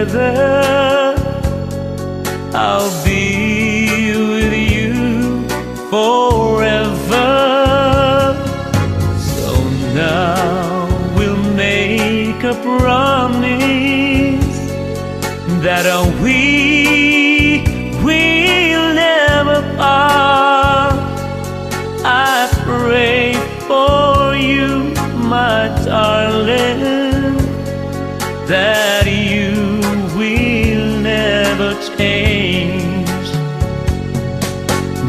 together. I'll be with you forever. So now we'll make a promise that we will never part. I pray for you, my darling, that you will never change.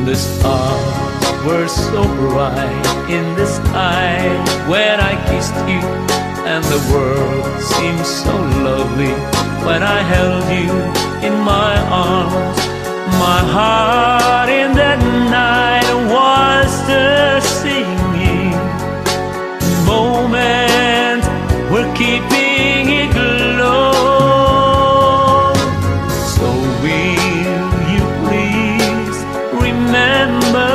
The stars were so bright in the sky when I kissed you, and the world seemed so lovely when I held you in my arms. My heart in that night was the singing moment. We're keeping it low. So will you please remember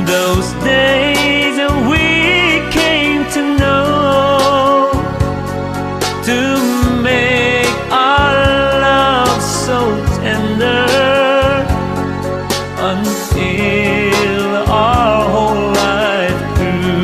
those days we came to know, to make our love so tender until our whole life through.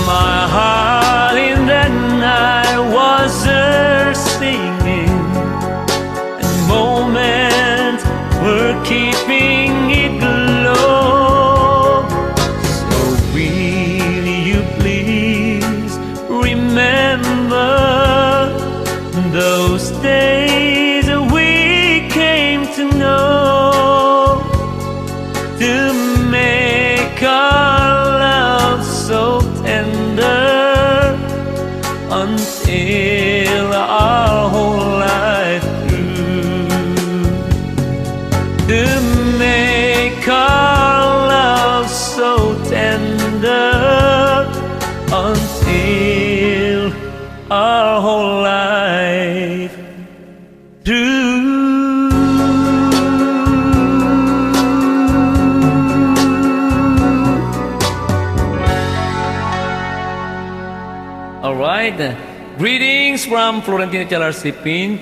My heart in that night was her singing, and moment we're keeping it low. So will you please remember those days we came to know, to make our love so tender until our whole life through, to make our love so tender until our whole life through. Alright, greetings from Florentina Chalar-Sipin.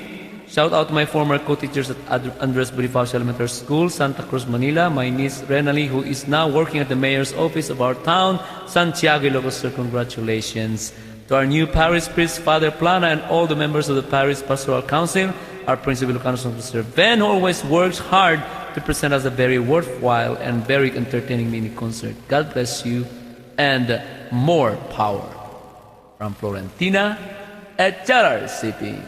Shout out to my former co-teachers at Andres Bonifacio Elementary School, Santa Cruz, Manila. My niece Renali, who is now working at the mayor's office of our town, Santiago, Ilocos Sur. Congratulations. To our new parish priest, Father Plana, and all the members of the parish pastoral council, our principal Ilocano, Mr. VHeN, who always works hard to present us a very worthwhile and very entertaining mini concert. God bless you and more power. From Florentina at Chalar-Sipin.